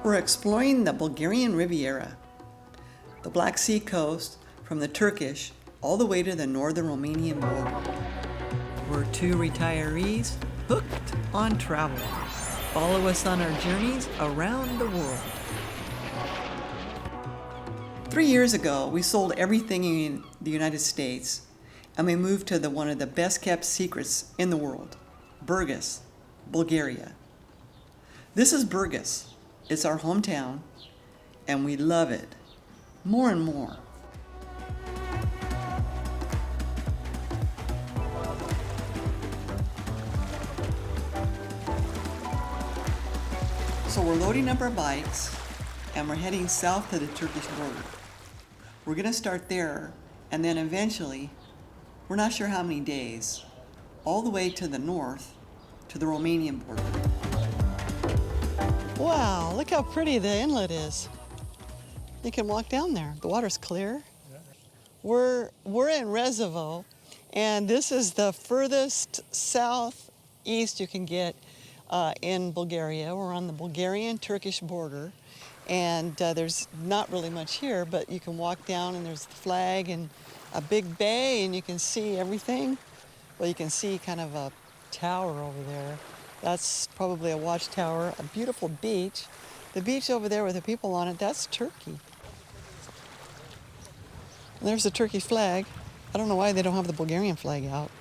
We're exploring the Bulgarian Riviera, the Black Sea coast from the Turkish all the way to the northern Romanian border. We're two retirees hooked on travel. Follow us on our journeys around the world. 3 years ago, we sold everything in the United States and we moved to one of the best kept secrets in the world, Burgas, Bulgaria. This is Burgas. It's our hometown and we love it more and more. So we're loading up our bikes and we're heading south to the Turkish border. We're going to start there and then eventually, we're not sure how many days, all the way to the north to the Romanian border. Wow, look how pretty the inlet is. You can walk down there. The water's clear. We're in Rezovo, and this is the furthest southeast you can get in Bulgaria. We're on the Bulgarian-Turkish border, and there's not really much here, but you can walk down and there's the flag and a big bay and you can see everything. Well, you can see kind of a tower over there. That's probably a watchtower, a beautiful beach. The beach over there with the people on it, that's Turkey. And there's the Turkey flag. I don't know why they don't have the Bulgarian flag out.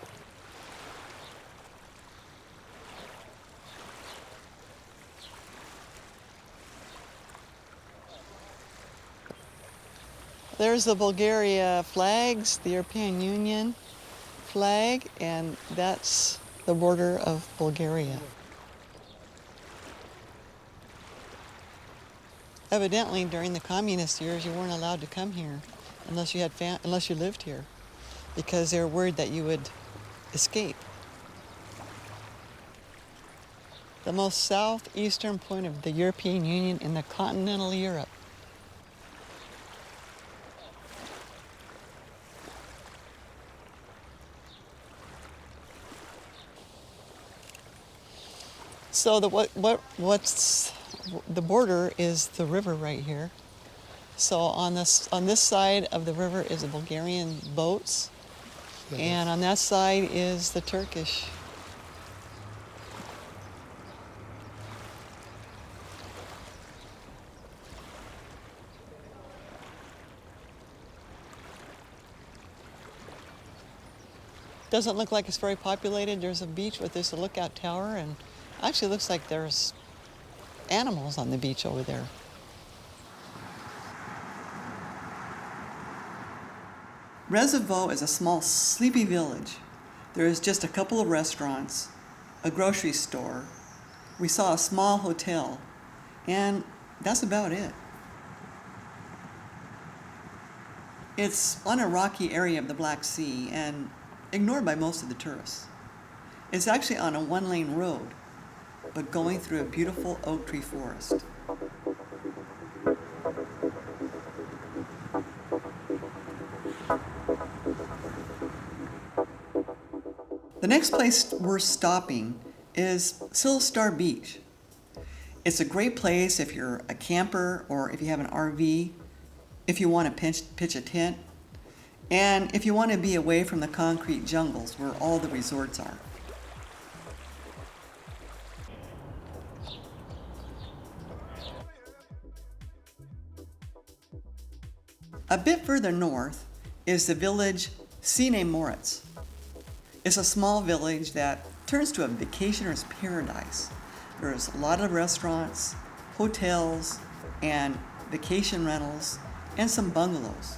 There's the Bulgaria flags, the European Union flag, and that's the border of Bulgaria. Evidently, during the communist years, you weren't allowed to come here unless you lived here, because they were worried that you would escape. The most southeastern point of the European Union in the continental Europe. So what's the border is the river right here. So on this side of the river is the Bulgarian boats, and on that side is the Turkish. Doesn't look like it's very populated. There's a beach with this lookout tower, and actually looks like there's animals on the beach over there. Rezovo is a small, sleepy village. There is just a couple of restaurants, a grocery store. We saw a small hotel, and that's about it. It's on a rocky area of the Black Sea and ignored by most of the tourists. It's actually on a one-lane road, but going through a beautiful oak tree forest. The next place we're stopping is Silistar Beach. It's a great place if you're a camper or if you have an RV, if you want to pitch a tent, and if you want to be away from the concrete jungles where all the resorts are. A bit further north is the village Sinemorets. It's a small village that turns to a vacationer's paradise. There's a lot of restaurants, hotels, and vacation rentals, and some bungalows.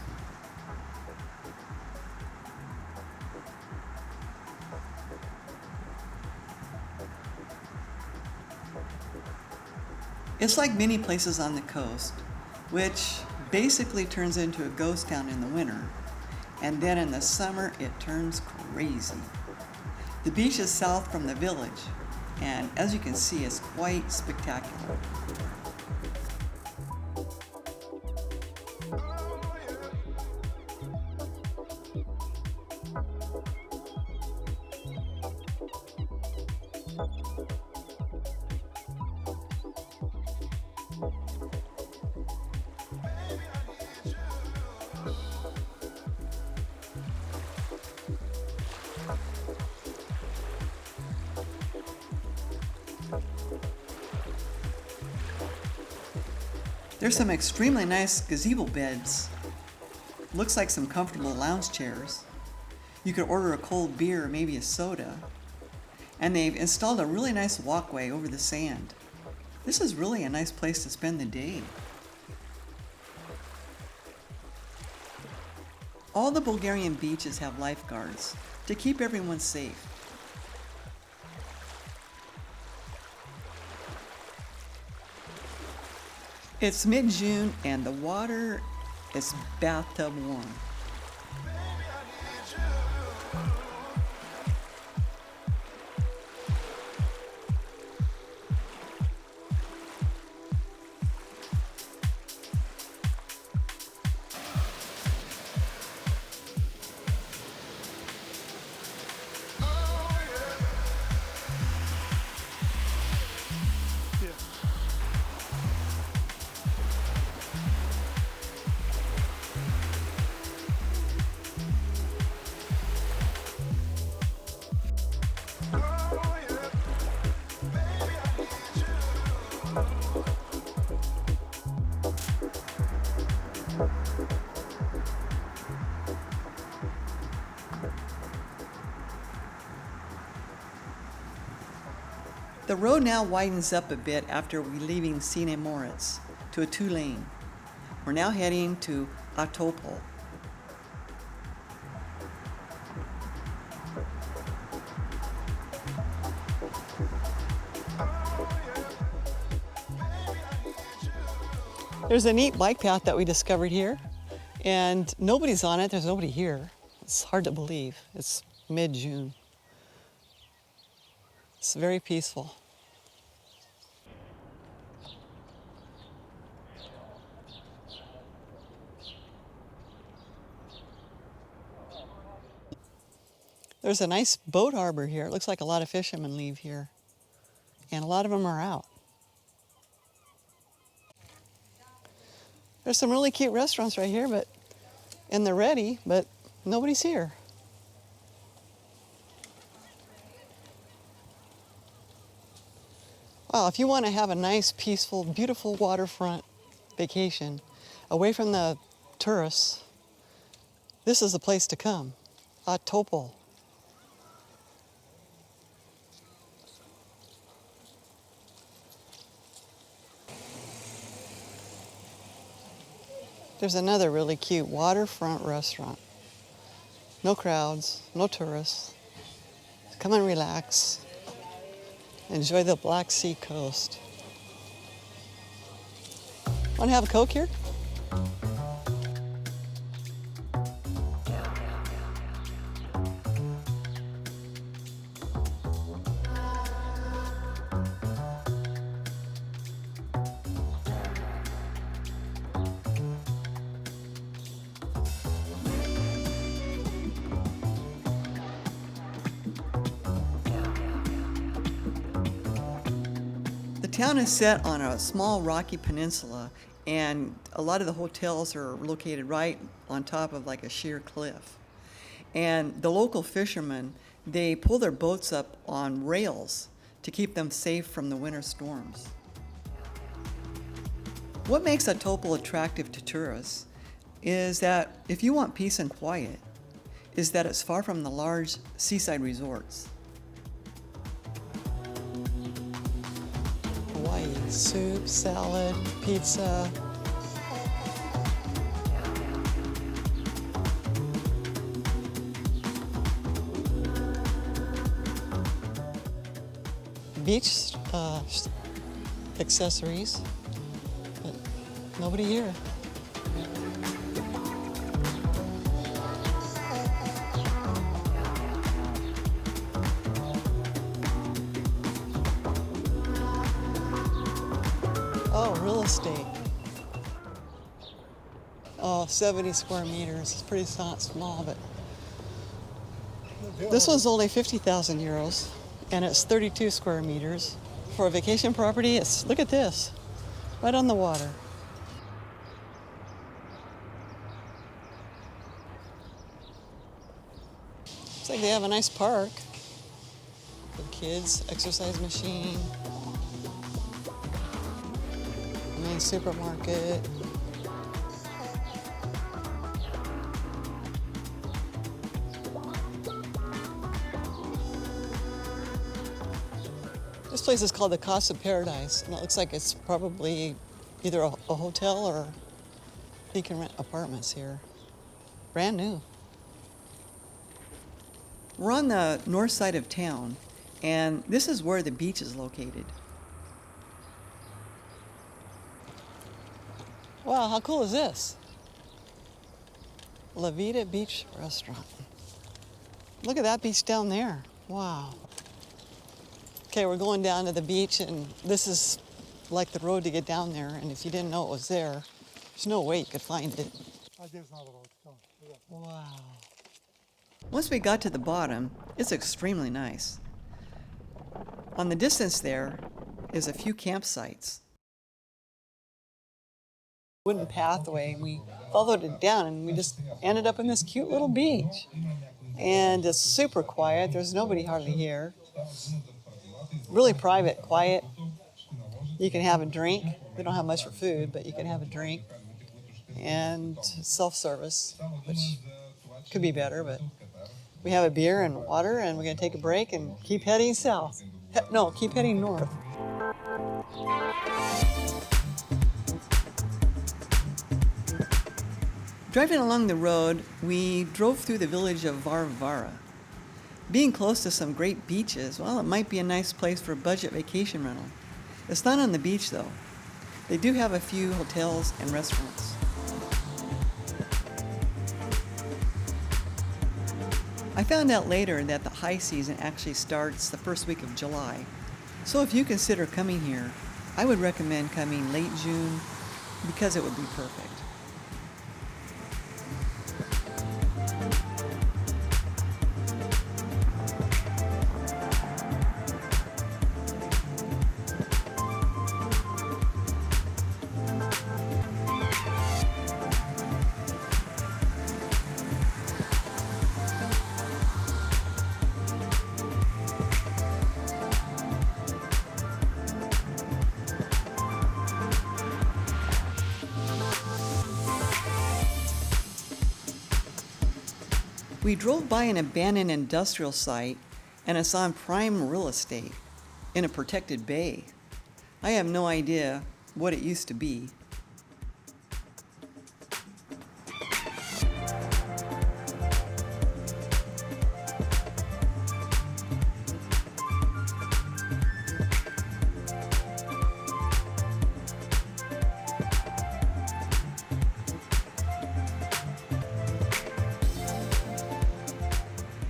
It's like many places on the coast, which basically turns into a ghost town in the winter, and then in the summer it turns crazy. The beach is south from the village, and as you can see, it's quite spectacular. There's some extremely nice gazebo beds. Looks like some comfortable lounge chairs. You could order a cold beer or maybe a soda. And they've installed a really nice walkway over the sand. This is really a nice place to spend the day. All the Bulgarian beaches have lifeguards to keep everyone safe. It's mid-June and the water is bathtub warm. The road now widens up a bit after leaving Sinemorets to a 2-lane. We're now heading to Ahtopol. There's a neat bike path that we discovered here, and nobody's on it. There's nobody here. It's hard to believe. It's mid-June. It's very peaceful. There's a nice boat harbor here. It looks like a lot of fishermen leave here, and a lot of them are out. There's some really cute restaurants right here, and they're ready, but nobody's here. Well, if you want to have a nice, peaceful, beautiful waterfront vacation away from the tourists, this is the place to come, Ahtopol. There's another really cute waterfront restaurant. No crowds, no tourists. Come and relax. Enjoy the Black Sea coast. Want to have a Coke here? The town is set on a small rocky peninsula, and a lot of the hotels are located right on top of like a sheer cliff. And the local fishermen, they pull their boats up on rails to keep them safe from the winter storms. What makes Ahtopol attractive to tourists is that if you want peace and quiet, is that it's far from the large seaside resorts. Hawaii, soup, salad, pizza. Beach accessories, but nobody here. Oh, real estate. Oh, 70 square meters. It's pretty not small, but this one's only 50,000 euros, and it's 32 square meters. For a vacation property, look at this, right on the water. Looks like they have a nice park for kids, exercise machine. Bulgarian supermarket. This place is called the Casa Paradise, and it looks like it's probably either a hotel or you can rent apartments here. Brand new. We're on the north side of town, and this is where the beach is located. Wow, how cool is this? La Vida Beach Restaurant. Look at that beach down there. Wow. Okay, we're going down to the beach, and this is like the road to get down there, and if you didn't know it was there, there's no way you could find it. Wow. Once we got to the bottom, it's extremely nice. On the distance there is a few campsites. Wooden pathway, we followed it down and we just ended up in this cute little beach. And it's super quiet, there's nobody hardly here. Really private, quiet. You can have a drink. We don't have much for food, but you can have a drink. And self-service, which could be better, but we have a beer and water, and we're going to take a break and keep heading south. No, keep heading north. Driving along the road, we drove through the village of Varvara. Being close to some great beaches, well, it might be a nice place for a budget vacation rental. It's not on the beach, though. They do have a few hotels and restaurants. I found out later that the high season actually starts the first week of July. So if you consider coming here, I would recommend coming late June because it would be perfect. We drove by an abandoned industrial site, and it's on prime real estate in a protected bay. I have no idea what it used to be.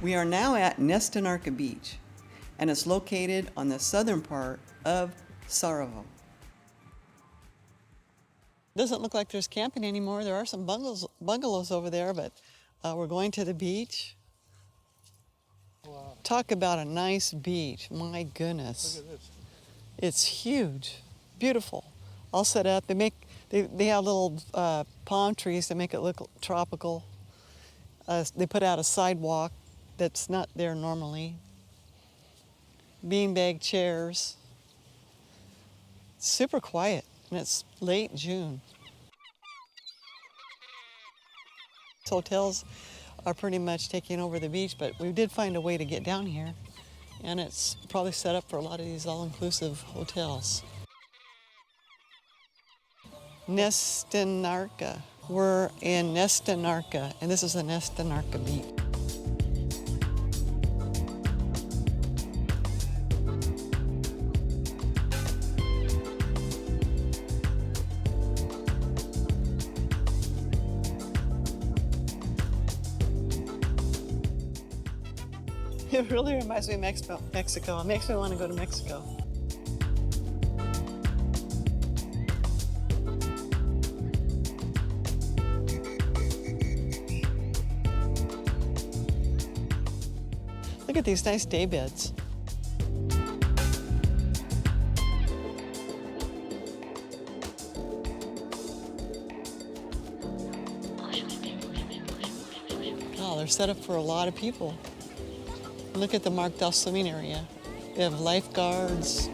We are now at Nestinarka Beach, and it's located on the southern part of Tsarevo. Doesn't look like there's camping anymore. There are some bungalows over there, but we're going to the beach. Wow. Talk about a nice beach. My goodness. Look at this. It's huge, beautiful, all set up. They have little palm trees to make it look tropical. They put out a sidewalk that's not there normally. Beanbag chairs. Super quiet, and it's late June. Hotels are pretty much taking over the beach, but we did find a way to get down here, and it's probably set up for a lot of these all-inclusive hotels. Nestinarka. We're in Nestinarka, and this is the Nestinarka Beach. It really reminds me of Mexico. It makes me want to go to Mexico. Look at these nice day beds. Wow, they're set up for a lot of people. Look at the marked off swimming area. They have lifeguards.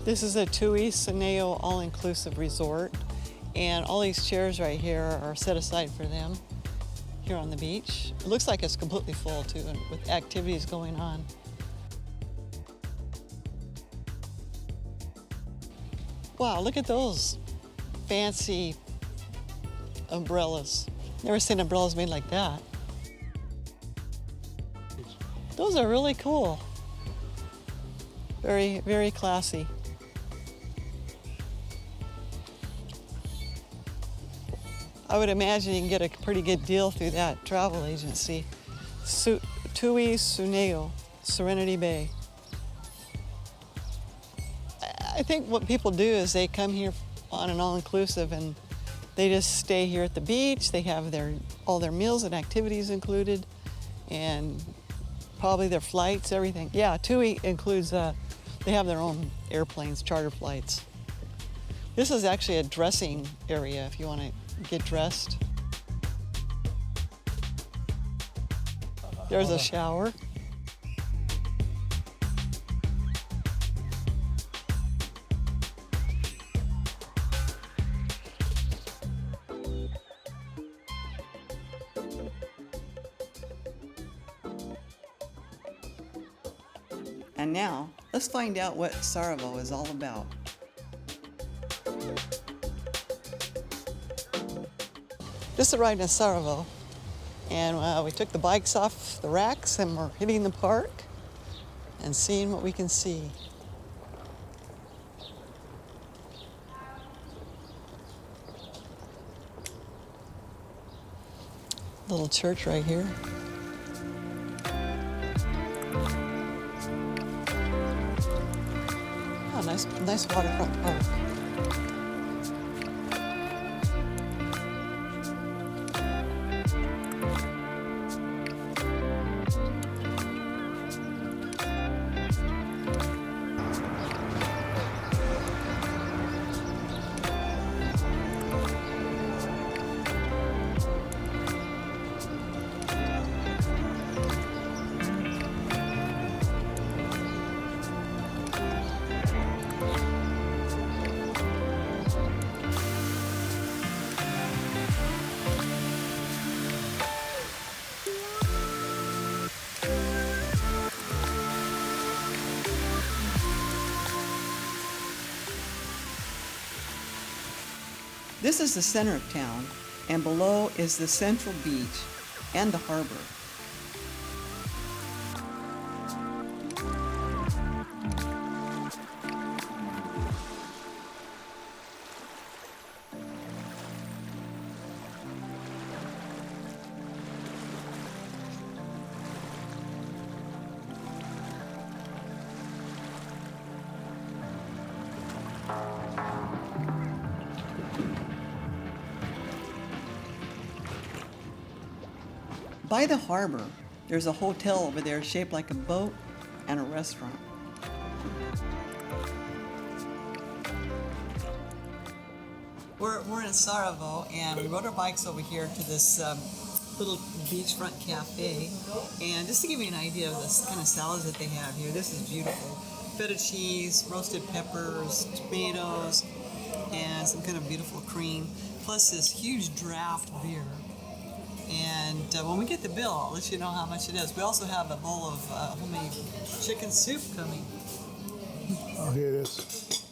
This is a Tui Suneo all-inclusive resort, and all these chairs right here are set aside for them here on the beach. It looks like it's completely full too, and with activities going on. Wow, look at those fancy umbrellas. Never seen umbrellas made like that. Those are really cool. Very, very classy. I would imagine you can get a pretty good deal through that travel agency. Tui Suneo, Serenity Bay. I think what people do is they come here on an all-inclusive and they just stay here at the beach. They have all their meals and activities included, and probably their flights, everything. Yeah, TUI includes, they have their own airplanes, charter flights. This is actually a dressing area if you want to get dressed. There's a shower. And now, let's find out what Tsarevo is all about. Just arrived in Tsarevo, and we took the bikes off the racks and we're hitting the park and seeing what we can see. Little church right here. Oh, nice waterfront park. This is the center of town, and below is the central beach and the harbor. By the harbor, there's a hotel over there shaped like a boat and a restaurant. We're in Tsarevo, and we rode our bikes over here to this little beachfront cafe. And just to give you an idea of this kind of salads that they have here, this is beautiful. Feta cheese, roasted peppers, tomatoes, and some kind of beautiful cream, plus this huge draft beer. And when we get the bill, I'll let you know how much it is. We also have a bowl of homemade chicken soup coming. Oh, here it is.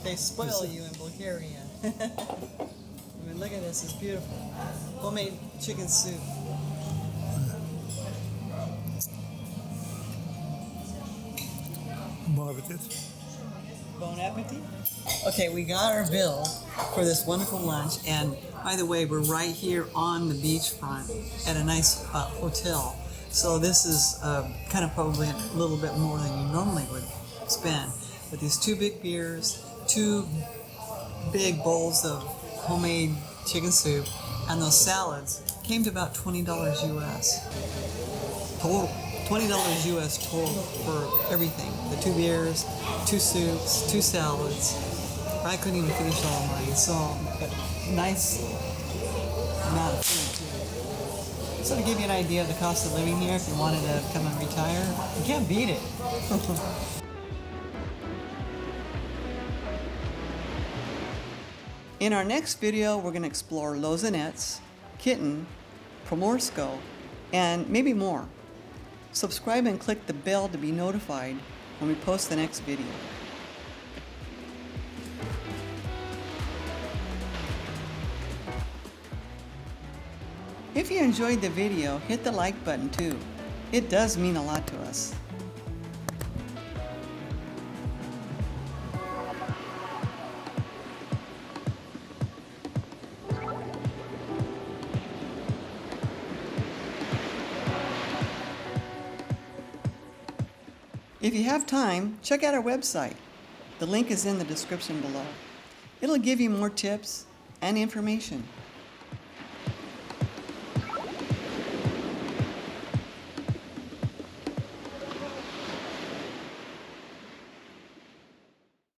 They spoil you in Bulgaria. I mean, look at this, it's beautiful. Homemade chicken soup. Bon appetit. Bon appetit. Okay, we got our bill for this wonderful lunch, and by the way, we're right here on the beachfront at a nice hotel. So this is kind of probably a little bit more than you normally would spend. But these two big beers, two big bowls of homemade chicken soup, and those salads came to about $20 US. Total. $20 US total for everything. The two beers, two soups, two salads. I couldn't even finish all of mine, so but nice amount of food too. So to give you an idea of the cost of living here, if you wanted to come and retire, you can't beat it. In our next video, we're going to explore Lozenets, Kitten, Primorsko, and maybe more. Subscribe and click the bell to be notified when we post the next video. If you enjoyed the video, hit the like button too. It does mean a lot to us. If you have time, check out our website. The link is in the description below. It'll give you more tips and information.